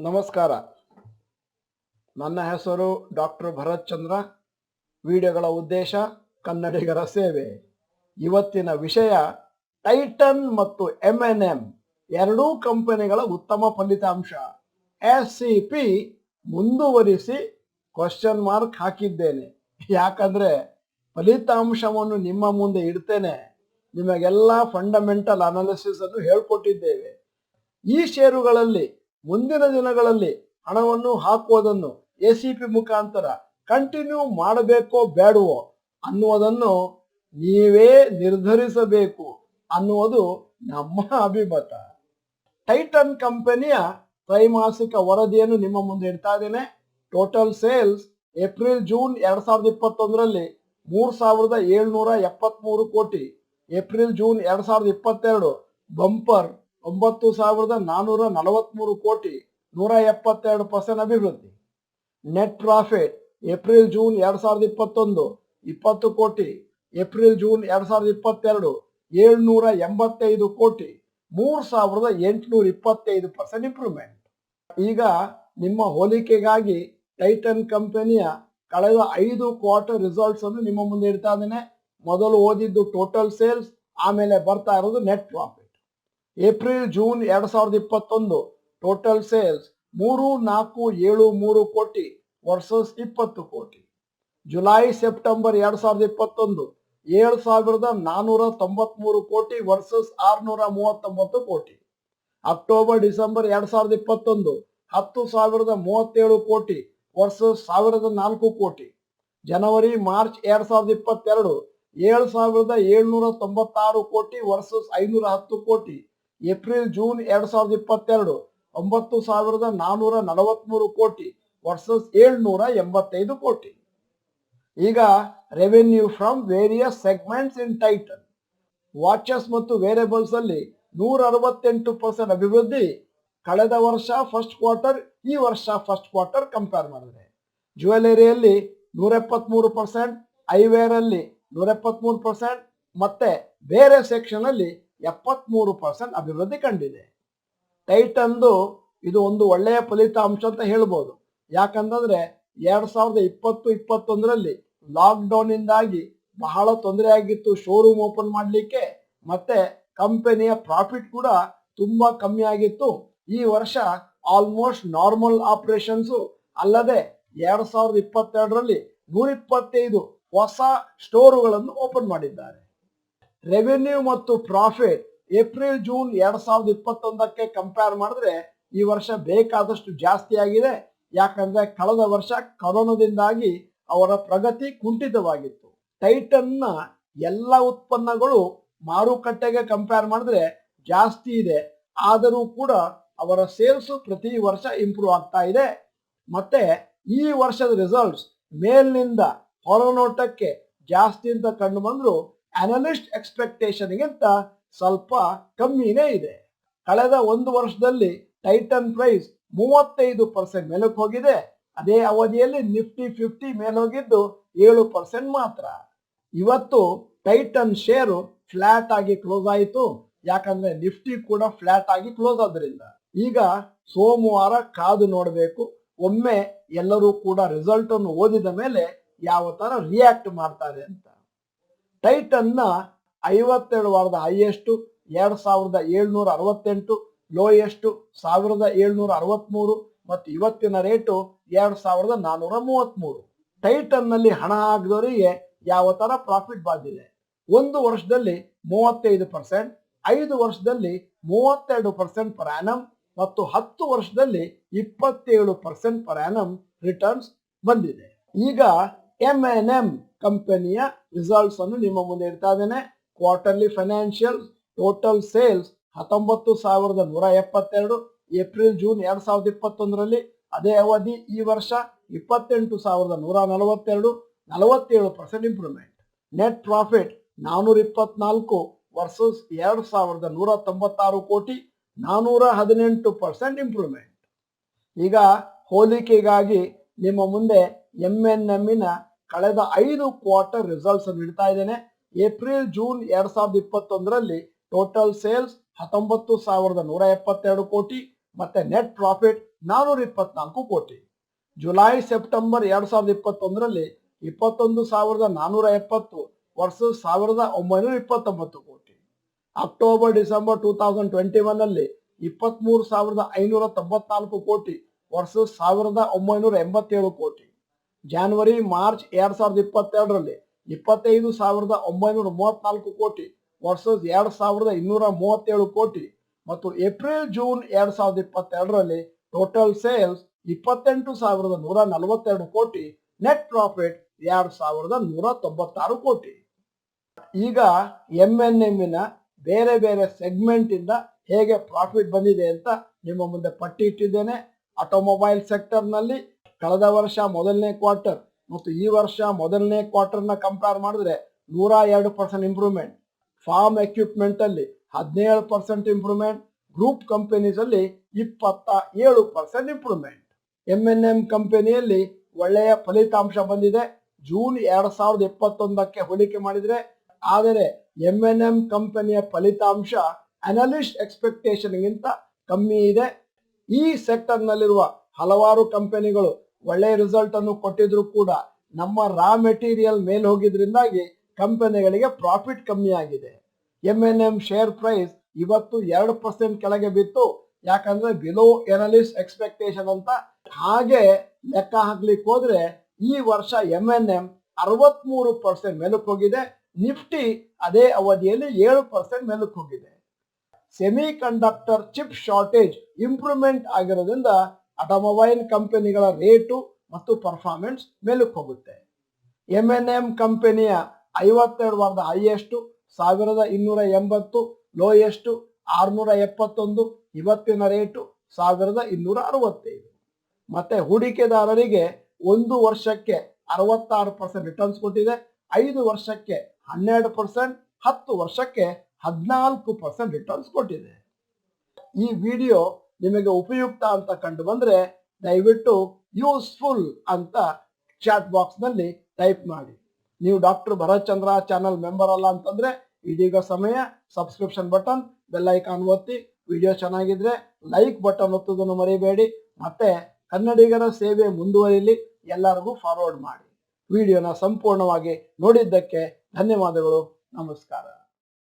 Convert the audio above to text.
ನಮಸ್ಕಾರ. ನನ್ನ ಹೆಸರು ಡಾಕ್ಟರ್ ಭರತ್ ಚಂದ್ರ. ವಿಡಿಯೋಗಳ ಉದ್ದೇಶ ಕನ್ನಡಿಗರ ಸೇವೆ. ಇವತ್ತಿನ ವಿಷಯ ಟೈಟನ್ ಮತ್ತು M&M ಎರಡೂ ಕಂಪನಿಗಳ ಉತ್ತಮ ಫಲಿತಾಂಶ. SCP ಮುಂದುವರಿಸಿ ಕ್ವಶನ್ ಮಾರ್ಕ್ ಹಾಕಿದ್ದೇನೆ. ಯಾಕಂದ್ರೆ ಫಲಿತಾಂಶವನ್ನು ನಿಮ್ಮ ಮುಂದೆ ಇಡ್ತೇನೆ. ನಿಮಗೆಲ್ಲ ಫಂಡಮೆಂಟಲ್ ಅನಾಲಿಸಿಸ್ ಅನ್ನು ಹೇಳ್ಕೊಟ್ಟಿದ್ದೇವೆ. ಈ ಷೇರುಗಳಲ್ಲಿ ಮುಂದಿನ ದಿನಗಳಲ್ಲಿ ಹಣವನ್ನು ಹಾಕುವುದನ್ನು SCP ಮುಖಾಂತರ ಕಂಟಿನ್ಯೂ ಮಾಡಬೇಕೋ ಬೇಡವೋ ಅನ್ನುವುದನ್ನು ನೀವೇ ನಿರ್ಧರಿಸಬೇಕು ಅನ್ನುವುದು ನಮ್ಮ ಅಭಿಮತ. ಟೈಟನ್ ಕಂಪನಿಯ ತ್ರೈಮಾಸಿಕ ವರದಿಯನ್ನು ನಿಮ್ಮ ಮುಂದೆ ಇಡ್ತಾ ಇದ್ದೇನೆ. ಟೋಟಲ್ ಸೇಲ್ಸ್ ಏಪ್ರಿಲ್ ಜೂನ್ 2021ರಲ್ಲಿ 3773 ಕೋಟಿ. ಏಪ್ರಿಲ್ ಜೂನ್ 2022 ಬಂಪರ್ 9443 ಕೋಟಿ, 172% ಅಭಿವೃದ್ಧಿ. ನೆಟ್ ಪ್ರಾಫಿಟ್ ಏಪ್ರಿಲ್ ಜೂನ್ 2021 20 ಕೋಟಿ, ಏಪ್ರಿಲ್ ಜೂನ್ 2022 785 ಕೋಟಿ, 3825% ಇಂಪ್ರೂವ್ಮೆಂಟ್. ಈಗ ನಿಮ್ಮ ಹೋಲಿಕೆಗಾಗಿ ಟೈಟನ್ ಕಂಪನಿಯ ಕಳೆದ 5 ಕ್ವಾರ್ಟರ್ ರಿಸಲ್ಟ್ಸ್ ಅನ್ನು ನಿಮ್ಮ ಮುಂದೆ ಇಡ್ತಾ ಇದ್ದೇನೆ. ಮೊದಲು ಓದಿದ್ದು ಟೋಟಲ್ ಸೇಲ್ಸ್, ಆಮೇಲೆ ಬರ್ತಾ ಇರೋದು net profit. April June 2021 total sales 3473 ಕೋಟಿ ವರ್ಸಸ್ 20 ಕೋಟಿ. ಜುಲೈ ಸೆಪ್ಟೆಂಬರ್ 2021 7493 ಕೋಟಿ ವರ್ಸಸ್ 639 ಕೋಟಿ. ಅಕ್ಟೋಬರ್ ಡಿಸೆಂಬರ್ 2021 10,037 ಕೋಟಿ ವರ್ಸಸ್ 1004 ಕೋಟಿ. ಜನವರಿ ಮಾರ್ಚ್ 2022 7,796 ಕೋಟಿ ವರ್ಸಸ್ 510 ಕೋಟಿ. ಏಪ್ರಿಲ್ ಜೂನ್ 2022 9,443 ಕೋಟಿ ವರ್ಸಸ್ 785 ಕೋಟಿ. ಈಗ revenue from various segments in tighten. Watches ಮತ್ತು ವೇರಿಯಬಲ್ಸ್ ಅಲ್ಲಿ 168% ಅಭಿವೃದ್ಧಿ. ಕಳೆದ ವರ್ಷ ಫಸ್ಟ್ ಕ್ವಾರ್ಟರ್, ಈ ವರ್ಷ ಫಸ್ಟ್ ಕ್ವಾರ್ಟರ್ ಕಂಪೇರ್ ಮಾಡಿದ್ರೆ. ಜ್ಯುವೆಲರಿಯಲ್ಲಿ 173%, ಐವೇರ್ ಅಲ್ಲಿ 173% ಮತ್ತೆ ಬೇರೆ ಸೆಕ್ಷನ್ ಅಲ್ಲಿ 73% ಅಭಿವೃದ್ಧಿ ಕಂಡಿದೆ. ಟೈಟನ್ದು ಇದು ಒಂದು ಒಳ್ಳೆಯ ಫಲಿತಾಂಶ ಅಂತ ಹೇಳ್ಬೋದು. ಯಾಕಂತಂದ್ರೆ 2020-21ರಲ್ಲಿ ಲಾಕ್ಡೌನ್ ಇಂದಾಗಿ ಬಹಳ ತೊಂದರೆ ಆಗಿತ್ತು ಶೋರೂಮ್ ಓಪನ್ ಮಾಡಲಿಕ್ಕೆ. ಮತ್ತೆ ಕಂಪನಿಯ ಪ್ರಾಫಿಟ್ ಕೂಡ ತುಂಬಾ ಕಮ್ಮಿ ಆಗಿತ್ತು. ಈ ವರ್ಷ ಆಲ್ಮೋಸ್ಟ್ ನಾರ್ಮಲ್ ಆಪರೇಷನ್ಸ್ ಅಲ್ಲದೆ 2022ರಲ್ಲಿ 125 ಹೊಸ ಸ್ಟೋರುಗಳನ್ನು ಓಪನ್ ಮಾಡಿದ್ದಾರೆ. ರೆವೆನ್ಯೂ ಮತ್ತು ಪ್ರಾಫಿಟ್ ಏಪ್ರಿಲ್ ಜೂನ್ 2021ಕ್ಕೆ ಕಂಪೇರ್ ಮಾಡಿದ್ರೆ ಈ ವರ್ಷ ಬೇಕಾದಷ್ಟು ಜಾಸ್ತಿ ಆಗಿದೆ. ಯಾಕಂದ್ರೆ ಕಳೆದ ವರ್ಷ ಕೊರೋನಾದಿಂದಾಗಿ ಅವರ ಪ್ರಗತಿ ಕುಂಠಿತವಾಗಿತ್ತು. ಟೈಟನ್ನ ಎಲ್ಲ ಉತ್ಪನ್ನಗಳು ಮಾರುಕಟ್ಟೆಗೆ ಕಂಪೇರ್ ಮಾಡಿದ್ರೆ ಜಾಸ್ತಿ ಇದೆ. ಆದರೂ ಕೂಡ ಅವರ ಸೇಲ್ಸ್ ಪ್ರತಿ ವರ್ಷ ಇಂಪ್ರೂವ್ ಆಗ್ತಾ ಇದೆ. ಮತ್ತೆ ಈ ವರ್ಷದ ರಿಸಲ್ಟ್ಸ್ ಮೇಲಿನಿಂದ ಹೊರನೋಟಕ್ಕೆ ಜಾಸ್ತಿ ಅಂತ ಕಂಡು ಬಂದ್ರು ಅನಲಿಸ್ಟ್ ಎಕ್ಸ್ಪೆಕ್ಟೇಷನ್ಗಿಂತ ಸ್ವಲ್ಪ ಕಮ್ಮಿನೇ ಇದೆ. ಕಳೆದ ಒಂದು ವರ್ಷದಲ್ಲಿ ಟೈಟನ್ ಪ್ರೈಸ್ 35% ಮೇಲಕ್ಕೆ ಹೋಗಿದೆ. ಅದೇ ಅವಧಿಯಲ್ಲಿ ನಿಫ್ಟಿ 50 ಮೇಲೆ ಹೋಗಿದ್ದು 7% ಮಾತ್ರ. ಇವತ್ತು ಟೈಟನ್ ಶೇರು ಫ್ಲಾಟ್ ಆಗಿ ಕ್ಲೋಸ್ ಆಯಿತು. ಯಾಕಂದ್ರೆ ನಿಫ್ಟಿ ಕೂಡ ಫ್ಲಾಟ್ ಆಗಿ ಕ್ಲೋಸ್ ಆದ್ರಿಂದ. ಈಗ ಸೋಮವಾರ ಕಾದು ನೋಡಬೇಕು. ಒಮ್ಮೆ ಎಲ್ಲರೂ ಕೂಡ ರಿಸಲ್ಟ್ ಅನ್ನು ಓದಿದ ಮೇಲೆ ಯಾವ ತರ ರಿಯಾಕ್ಟ್ ಮಾಡ್ತಾರೆ ಅಂತ. ಟೈಟನ್ನ 52 ವಾರದ ಹೈಯೆಸ್ಟ್ 2768, ಲೋಯೆಸ್ಟ್ 1763 ಮತ್ತು ಇವತ್ತಿನ ರೇಟು 2433. ಟೈಟನ್ ನಲ್ಲಿ ಹಣ ಹಾಕಿದವರಿಗೆ ಯಾವ ತರ ಪ್ರಾಫಿಟ್ ಬಂದಿದೆ? ಒಂದು ವರ್ಷದಲ್ಲಿ 35%, 5 ವರ್ಷದಲ್ಲಿ 32% ಪರ್ ಆನಮ್ ಮತ್ತು 10 ವರ್ಷದಲ್ಲಿ 27% ಪರ್ ಆನಮ್ ರಿಟರ್ನ್ಸ್ ಬಂದಿದೆ. ಈಗ M&M ಕಂಪನಿಯ ರಿಸಲ್ಟ್ಸ್ ಅನ್ನು ನಿಮ್ಮ ಮುಂದೆ ಇಡ್ತಾ ಇದ್ದೇನೆ. Quarterly financial total sales 19,172 April June 2021ರಲ್ಲಿ. ಅದೇ ಅವಧಿ ಈ ವರ್ಷ 28,142, 47% ಇಂಪ್ರೂವ್ಮೆಂಟ್. ನೆಟ್ ಪ್ರಾಫಿಟ್ 424 ವರ್ಸಸ್ 2,196 ಕೋಟಿ, 418% ಇಂಪ್ರೂವ್ಮೆಂಟ್. ಈಗ ಹೋಲಿಕೆಗಾಗಿ ನಿಮ್ಮ ಮುಂದೆ M&Mನ ಕಳೆದ 5 ಕ್ವಾರ್ಟರ್ ರಿಸಲ್ಟ್ಸ್ ಅನ್ನು ಇಡ್ತಾ ಇದ್ದೇನೆ. ಏಪ್ರಿಲ್ ಜೂನ್ 2021ರಲ್ಲಿ ಟೋಟಲ್ ಸೇಲ್ಸ್ 19,172 ಕೋಟಿ ಮತ್ತೆ ನೆಟ್ ಪ್ರಾಫಿಟ್ 424 ಕೋಟಿ. ಜುಲೈ ಸೆಪ್ಟೆಂಬರ್ 2021ರಲ್ಲಿ 21,470 ವರ್ಸಸ್ 1,929 ಕೋಟಿ. ಅಕ್ಟೋಬರ್ ಡಿಸೆಂಬರ್ 2021 ಅಲ್ಲಿ 23,594 ಕೋಟಿ ವರ್ಸಸ್ 1,987 ಕೋಟಿ. ಜನವರಿ ಮಾರ್ಚ್ 2022ರಲ್ಲಿ 25,934 ಕೋಟಿ ವರ್ಸಸ್ 2,237 ಕೋಟಿ ಮತ್ತು ಏಪ್ರಿಲ್ ಜೂನ್ 2022ರಲ್ಲಿ ಟೋಟಲ್ ಸೇಲ್ಸ್ 28,142 ಕೋಟಿ, ನೆಟ್ ಪ್ರಾಫಿಟ್ 2,196 ಕೋಟಿ. ಈಗ MNMನ ಬೇರೆ ಬೇರೆ ಸೆಗ್ಮೆಂಟ್ ಇಂದ ಹೇಗೆ ಪ್ರಾಫಿಟ್ ಬಂದಿದೆ ಅಂತ ನಿಮ್ಮ ಮುಂದೆ ಪಟ್ಟಿ ಇಟ್ಟಿದ್ದೇನೆ. ಆಟೋಮೊಬೈಲ್ ಸೆಕ್ಟರ್ ನಲ್ಲಿ ಕಳೆದ ವರ್ಷ ಮೊದಲನೇ ಕ್ವಾರ್ಟರ್ ಮತ್ತು ಈ ವರ್ಷ ಮೊದಲನೇ ಕ್ವಾರ್ಟರ್ನ ಕಂಪೇರ್ ಮಾಡಿದ್ರೆ 102% ಇಂಪ್ರೂವ್ಮೆಂಟ್. ಫಾರ್ಮ್ ಎಕ್ವಿಪ್ಮೆಂಟ್ ಅಲ್ಲಿ 17% ಇಂಪ್ರೂವ್ಮೆಂಟ್. ಗ್ರೂಪ್ ಕಂಪನೀಸ್ ಅಲ್ಲಿ 27% ಇಂಪ್ರೂವ್ಮೆಂಟ್. MNM ಕಂಪನಿಯಲ್ಲಿ ಒಳ್ಳೆಯ ಫಲಿತಾಂಶ ಬಂದಿದೆ ಜೂನ್ 2021ಕ್ಕೆ ಹೋಲಿಕೆ ಮಾಡಿದ್ರೆ. ಆದರೆ MNM ಕಂಪನಿಯ ಫಲಿತಾಂಶ ಅನಲಿಸ್ಟ್ ಎಕ್ಸ್ಪೆಕ್ಟೇಷನ್ ಗಿಂತ ಕಮ್ಮಿ ಇದೆ. ಈ ಸೆಕ್ಟರ್ ನಲ್ಲಿರುವ ಹಲವಾರು ಕಂಪನಿಗಳು ಒಳ್ಳೆಯ ರಿಸಲ್ಟ್ ಅನ್ನು ಕೊಟ್ಟಿದ್ರು ಕೂಡ ನಮ್ಮ ರಾ ಮೆಟೀರಿಯಲ್ ಮೇಲೆ ಹೋಗಿದ್ರಿಂದಾಗಿ ಕಂಪನಿಗಳಿಗೆ ಪ್ರಾಫಿಟ್ ಕಮ್ಮಿ ಆಗಿದೆ. MNM ಶೇರ್ ಪ್ರೈಸ್ ಇವತ್ತು 2% ಕೆಳಗೆ ಬಿತ್ತು. ಯಾಕಂದ್ರೆ ಬಿಲೋ ಎನಲಿಸ್ಟ್ ಎಕ್ಸ್ಪೆಕ್ಟೇಷನ್ ಅಂತ. ಹಾಗೆ ಲೆಕ್ಕ ಹಾಕ್ಲಿಕ್ಕೆ ಹೋದ್ರೆ ಈ ವರ್ಷ MNM 63% ಮೇಲಕ್ಕೆ ಹೋಗಿದೆ. ನಿಫ್ಟಿ ಅದೇ ಅವಧಿಯಲ್ಲಿ 7% ಮೇಲಕ್ಕೆ ಹೋಗಿದೆ. Semi conductor chip shortage improvement ಆಗಿರೋದ್ರಿಂದ ಆಟೋಮೊಬೈಲ್ ಕಂಪನಿಗಳ ರೇಟು ಮತ್ತು ಪರ್ಫಾರ್ಮೆನ್ಸ್ ಮೇಲಕ್ಕೆ ಹೋಗುತ್ತೆ. MNM ಕಂಪನಿಯ 52 ವಾರದ ಹೈಯೆಸ್ಟ್ 1,280, ಲೋಯೆಸ್ಟ್ 671, ಇವತ್ತಿನ ರೇಟು 1,265. ಮತ್ತೆ ಹೂಡಿಕೆದಾರರಿಗೆ 1 ವರ್ಷಕ್ಕೆ 66% ರಿಟರ್ನ್ಸ್ ಕೊಟ್ಟಿದೆ, 5 ವರ್ಷಕ್ಕೆ 12%, 10 ವರ್ಷಕ್ಕೆ 14% ರಿಟರ್ನ್ಸ್ ಕೊಟ್ಟಿದೆ. ಈ ವಿಡಿಯೋ ನಿಮಗೆ ಉಪಯುಕ್ತ ಅಂತ ಕಂಡು ಬಂದ್ರೆ ದಯವಿಟ್ಟು ಯೂಸ್ಫುಲ್ ಅಂತ ಚಾಟ್ ಬಾಕ್ಸ್ ನಲ್ಲಿ ಟೈಪ್ ಮಾಡಿ. ನೀವು ಡಾಕ್ಟರ್ ಭರತ್ ಚಂದ್ರ ಚಾನಲ್ ಮೆಂಬರ್ ಅಲ್ಲ ಅಂತಂದ್ರೆ ಇದೀಗ ಸಮಯ ಸಬ್ಸ್ಕ್ರಿಪ್ಷನ್ ಬಟನ್, ಬೆಲ್ ಐಕಾನ್ ಒತ್ತಿ. ವಿಡಿಯೋ ಚೆನ್ನಾಗಿದ್ರೆ ಲೈಕ್ ಬಟನ್ ಒತ್ತೋದನ್ನು ಮರಿಬೇಡಿ. ಮತ್ತೆ ಕನ್ನಡಿಗರ ಸೇವೆ ಮುಂದುವರಿಲಿ, ಎಲ್ಲರಿಗೂ ಫಾರ್ವರ್ಡ್ ಮಾಡಿ. ವಿಡಿಯೋನ ಸಂಪೂರ್ಣವಾಗಿ ನೋಡಿದ್ದಕ್ಕೆ ಧನ್ಯವಾದಗಳು. ನಮಸ್ಕಾರ.